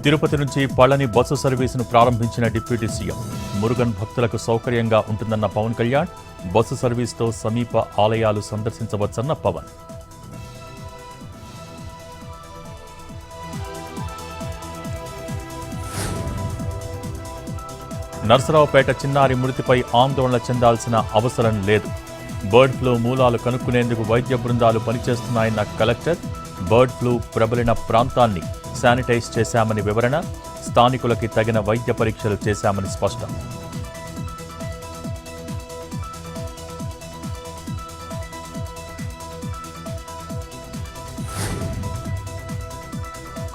తిరుపతి నుంచి పళని బస్సు సర్వీసును ప్రారంభించిన deputy CM. Murugan భక్తులకు సౌకర్యంగా ఉంటుందన్న పవన్ కళ్యాణ్. బస్సు సర్వీసుతో సమీప ఆలయాలు సందర్శించవచ్చన్న పవన్. నర్సరావుపేట చిన్నారి మృతిపై ఆందోళన చెందాల్సిన అవసరం లేదు. బర్డ్ ఫ్లూ మూలాలు కనుక్కునేందుకు వైద్య బృందాలు పనిచేస్తున్నాయన్న కలెక్టర్. బర్డ్ ఫ్లూ ప్రబలిన ప్రాంతాన్ని శానిటైజ్ చేశామని వివరణ. స్థానికులకి తగిన వైద్య పరీక్షలు చేశామని స్పష్టం.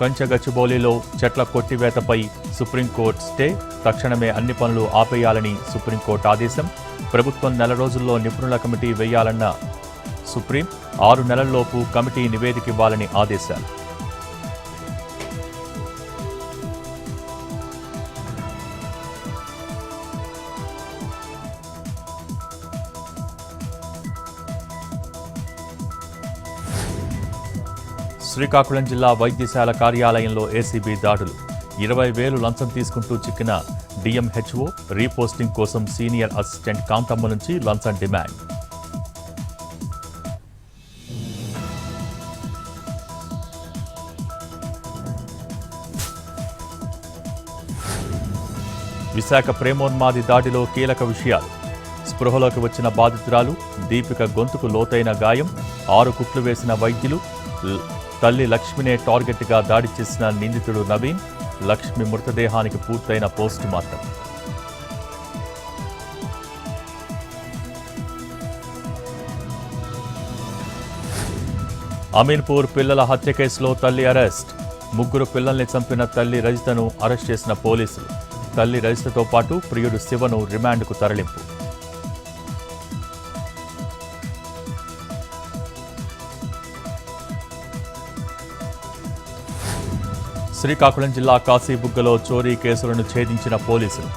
కంచగచ్చిబౌలిలో చెట్ల కొట్టివేతపై సుప్రీంకోర్టు స్టే. తక్షణమే అన్ని పనులు ఆపేయాలని సుప్రీంకోర్టు ఆదేశం. ప్రభుత్వం 4 రోజుల్లో నిపుణుల కమిటీ వేయాలన్న సుప్రీం. 6 నెలల్లోపు కమిటీ నివేదిక ఇవ్వాలని ఆదేశాలు. శ్రీకాకుళం జిల్లా వైద్యశాల కార్యాలయంలో ఏసీబీ దాడులు. 20,000 లంచం తీసుకుంటూ చిక్కిన డిఎంహెచ్ఓ. రీపోస్టింగ్ కోసం సీనియర్ అసిస్టెంట్ కాంతమ్మ నుంచి లంచం డిమాండ్. విశాఖ ప్రేమోన్మాది దాడిలో కీలక విషయాలు. స్పృహలోకి వచ్చిన బాధితురాలు దీపిక గొంతుకు లోతైన గాయం. 6 కుట్లు వేసిన వైద్యులు. తల్లి లక్ష్మినే టార్గెట్గా దాడి చేసిన నిందితుడు నవీన్. లక్ష్మి మృతదేహానికి పూర్తయిన పోస్ట్ మార్టం. అమీన్పూర్ పిల్లల హత్య కేసులో తల్లి అరెస్ట్. 3 పిల్లల్ని చంపిన తల్లి రజితను అరెస్ట్ చేసిన పోలీసులు. తల్లి రజితతో పాటు ప్రియుడు శివను రిమాండ్కు తరలింపు. శ్రీకాకుళం జిల్లా కాశీబుగ్గలో చోరీ కేసులను ఛేదించిన పోలీసులు.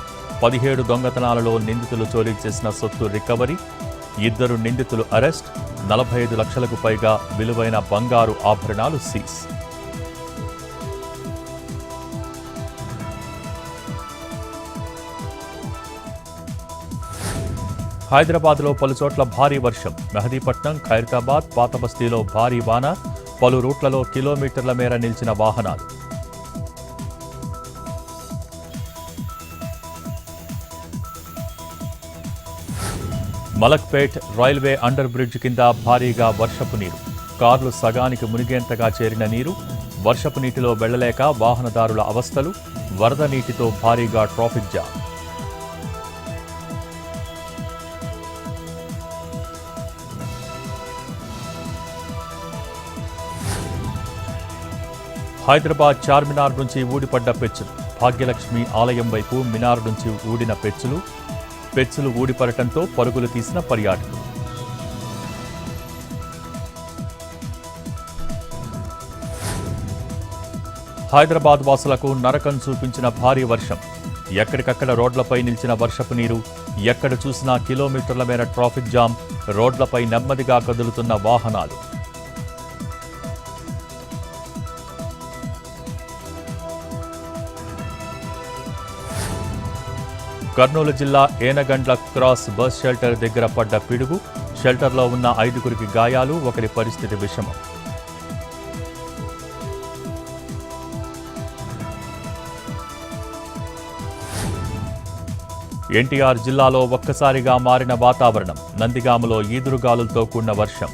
17 దొంగతనాలలో నిందితులు చోరీ చేసిన సొత్తు రికవరీ. 2 నిందితులు అరెస్ట్. 45 లక్షలకు పైగా విలువైన బంగారు ఆభరణాలు సీజ్. హైదరాబాద్లో పలుచోట్ల భారీ వర్షం. మెహదీపట్నం, ఖైరతాబాద్, పాతబస్తీలో భారీ వాన. పలు రూట్లలో కిలోమీటర్ల మేర నిలిచిన వాహనాలు. మలక్పేట్ రైల్వే అండర్ బ్రిడ్జ్ కింద భారీగా వర్షపు నీరు. కార్లు సగానికి మునిగేంతగా చేరిన నీరు. వర్షపు నీటిలో వెళ్లలేక వాహనదారుల అవస్థలు. వరద నీటితో భారీగా ట్రాఫిక్ జామ్. హైదరాబాద్ చార్మినార్ నుంచి ఊడిపడ్డ పెచ్చులు. భాగ్యలక్ష్మి ఆలయం వైపు మినార్ నుంచి ఊడిన పెచ్చులు ఊడిపడటంతో పరుగులు తీసిన పర్యాటకులు. హైదరాబాద్ వాసులకు నరకం చూపించిన భారీ వర్షం. ఎక్కడికక్కడ రోడ్లపై నిలిచిన వర్షపు నీరు. ఎక్కడ చూసినా కిలోమీటర్ల మేర ట్రాఫిక్ జామ్. రోడ్లపై నెమ్మదిగా కదులుతున్న వాహనాలు. కర్నూలు జిల్లా ఏనగండ్ల క్రాస్ బస్ షెల్టర్ దగ్గర పడ్డ పిడుగు. షెల్టర్లో ఉన్న 5గురికి గాయాలు. ఒకరి పరిస్థితి విషమం. ఎన్టీఆర్ జిల్లాలో ఒక్కసారిగా మారిన వాతావరణం. నందిగామలో ఈదురుగాలులతో కూడిన వర్షం.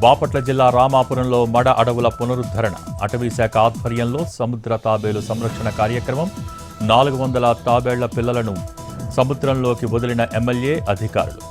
బాపట్ల జిల్లా రామాపురంలో మడ అడవుల పునరుద్ధరణ. అటవీశాఖ ఆధ్వర్యంలో సముద్ర తాబేలు సంరక్షణ కార్యక్రమం. 400 తాబేళ్ల పిల్లలను సముద్రంలోకి వదిలిన ఎమ్మెల్యే, అధికారులు.